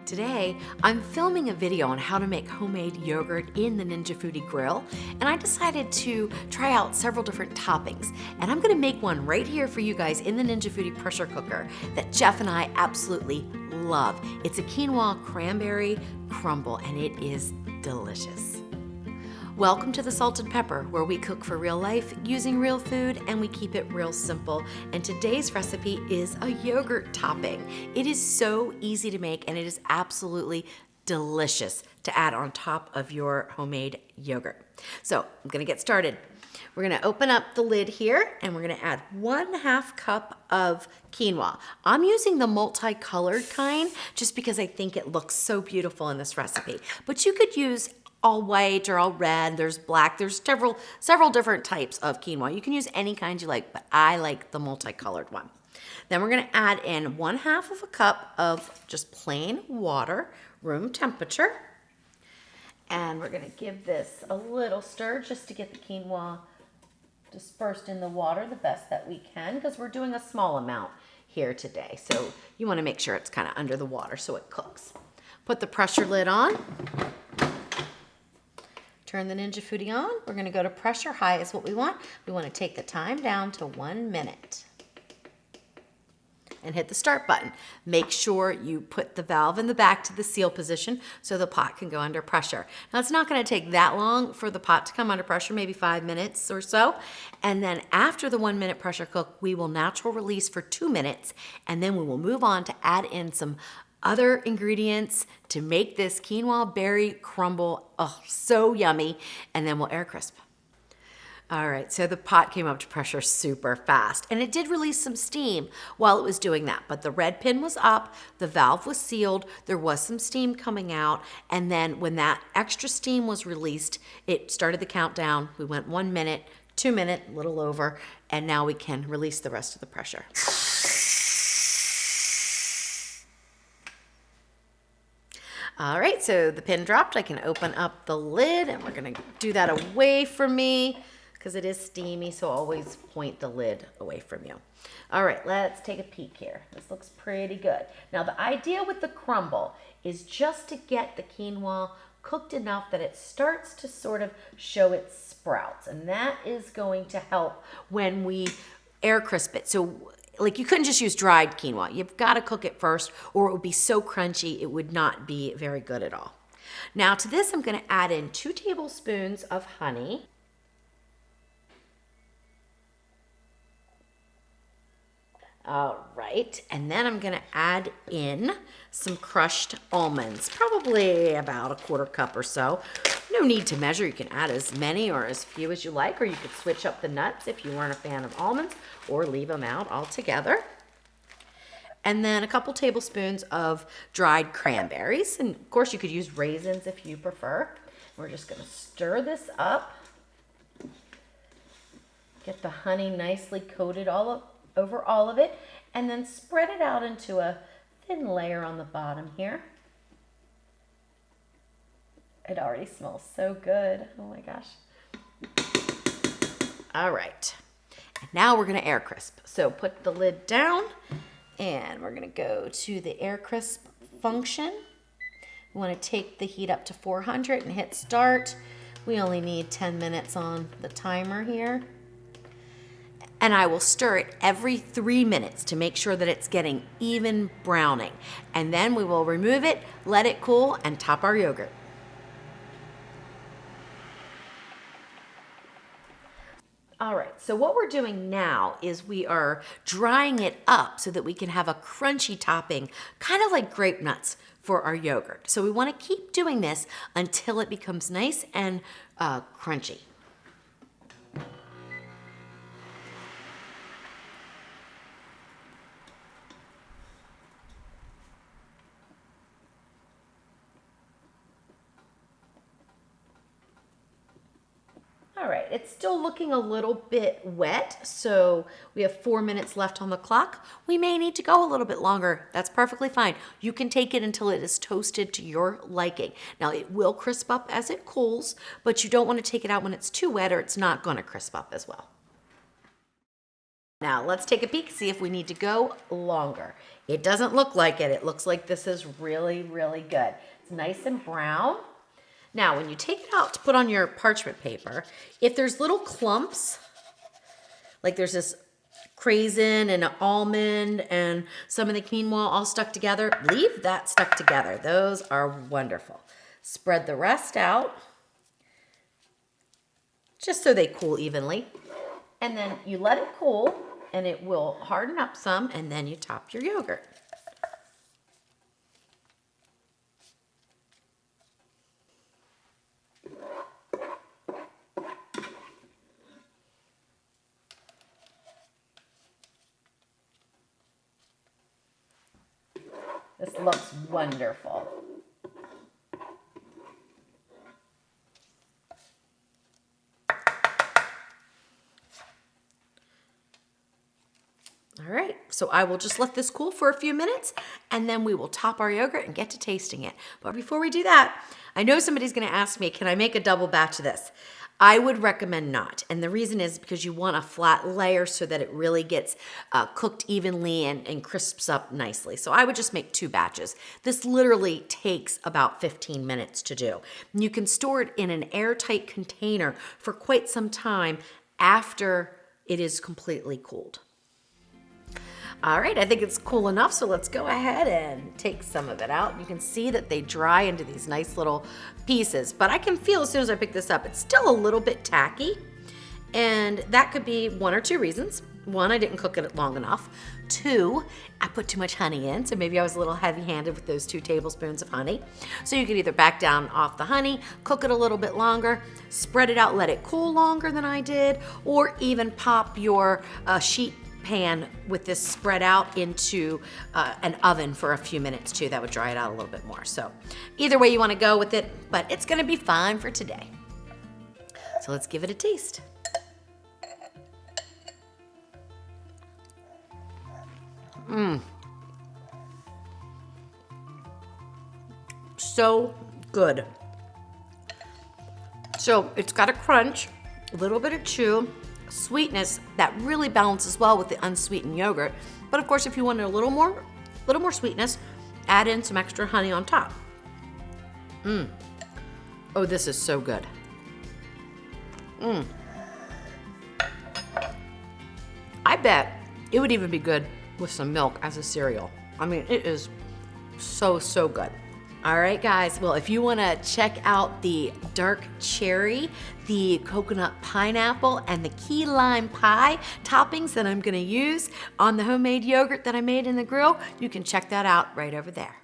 Today, I'm filming a video on how to make homemade yogurt in the Ninja Foodi grill, and I decided to try out several different toppings. And I'm gonna make one right here for you guys in the Ninja Foodi pressure cooker that Jeff and I absolutely love. It's a quinoa cranberry crumble, and it is delicious. Welcome to the Salt and Pepper, where we cook for real life using real food and we keep it real simple. And today's recipe is a yogurt topping. It is so easy to make and it is absolutely delicious to add on top of your homemade yogurt. So I'm gonna get started. We're gonna open up the lid here and we're gonna add 1/2 cup of quinoa. I'm using the multicolored kind just because I think it looks so beautiful in this recipe. But you could use all white or all red, there's black, there's several different types of quinoa. You can use any kind you like, but I like the multicolored one. Then we're gonna add in 1/2 cup of just plain water, room temperature. And we're gonna give this a little stir just to get the quinoa dispersed in the water the best that we can, because we're doing a small amount here today. So you wanna make sure it's kind of under the water so it cooks. Put the pressure lid on. Turn the Ninja Foodi on. We're gonna go to pressure high is what we want. We wanna take the time down to 1 minute. And hit the start button. Make sure you put the valve in the back to the seal position so the pot can go under pressure. Now it's not gonna take that long for the pot to come under pressure, maybe 5 minutes or so. And then after the 1 minute pressure cook, we will natural release for 2 minutes, and then we will move on to add in some other ingredients to make this quinoa berry crumble. Oh, so yummy. And then we'll air crisp. All right, so the pot came up to pressure super fast, and it did release some steam while it was doing that, but the red pin was up, the valve was sealed, there was some steam coming out, and then when that extra steam was released, it started the countdown. We went 1 minute, 2 minutes, a little over, and now we can release the rest of the pressure. All right, so the pin dropped. I can open up the lid, and we're gonna do that away from me because it is steamy, so always point the lid away from you. All right, let's take a peek here. This looks pretty good. Now, the idea with the crumble is just to get the quinoa cooked enough that it starts to sort of show its sprouts, and that is going to help when we air crisp it. So like, you couldn't just use dried quinoa. You've got to cook it first, or it would be so crunchy it would not be very good at all. Now to this, I'm going to add in 2 tablespoons of honey. All right, and then I'm going to add in some crushed almonds, probably about 1/4 cup or so. No need to measure. You can add as many or as few as you like, or you could switch up the nuts if you weren't a fan of almonds, or leave them out altogether. And then a couple tablespoons of dried cranberries, and of course you could use raisins if you prefer. We're just going to stir this up. Get the honey nicely coated over all of it, and then spread it out into a thin layer on the bottom here. It already smells so good. Oh my gosh. All right. And now we're gonna air crisp. So put the lid down, and we're gonna go to the air crisp function. We wanna take the heat up to 400 and hit start. We only need 10 minutes on the timer here. And I will stir it every 3 minutes to make sure that it's getting even browning. And then we will remove it, let it cool, and top our yogurt. All right, so what we're doing now is we are drying it up so that we can have a crunchy topping, kind of like grape nuts for our yogurt. So we want to keep doing this until it becomes nice and crunchy. All right, it's still looking a little bit wet, so we have 4 minutes left on the clock. We may need to go a little bit longer. That's perfectly fine. You can take it until it is toasted to your liking. Now, it will crisp up as it cools, but you don't want to take it out when it's too wet or it's not going to crisp up as well. Now let's take a peek, see if we need to go longer. It doesn't look like it. It looks like this is really, really good. It's nice and brown. Now, when you take it out to put on your parchment paper, if there's little clumps, like there's this craisin and an almond and some of the quinoa all stuck together, leave that stuck together. Those are wonderful. Spread the rest out, just so they cool evenly. And then you let it cool, and it will harden up some, and then you top your yogurt. This looks wonderful. All right, so I will just let this cool for a few minutes, and then we will top our yogurt and get to tasting it. But before we do that, I know somebody's gonna ask me, can I make a double batch of this? I would recommend not, and the reason is because you want a flat layer so that it really gets cooked evenly and crisps up nicely. So I would just make 2 batches. This literally takes about 15 minutes to do. And you can store it in an airtight container for quite some time after it is completely cooled. All right, I think it's cool enough, so let's go ahead and take some of it out. You can see that they dry into these nice little pieces, but I can feel as soon as I pick this up, it's still a little bit tacky, and that could be 1 or 2 reasons. 1, I didn't cook it long enough. 2, I put too much honey in, so maybe I was a little heavy-handed with those 2 tablespoons of honey. So you could either back down off the honey, cook it a little bit longer, spread it out, let it cool longer than I did, or even pop your sheet pan with this spread out into an oven for a few minutes too. That would dry it out a little bit more. So either way you want to go with it, but it's going to be fine for today. So let's give it a taste. So good. So it's got a crunch, a little bit of chew, sweetness that really balances well with the unsweetened yogurt. But of course, if you wanted a little more sweetness, add in some extra honey on top. Oh, this is so good. I bet it would even be good with some milk as a cereal. I mean, it is so, so good. All right, guys. Well, if you want to check out the dark cherry, the coconut pineapple, and the key lime pie toppings that I'm going to use on the homemade yogurt that I made in the grill, you can check that out right over there.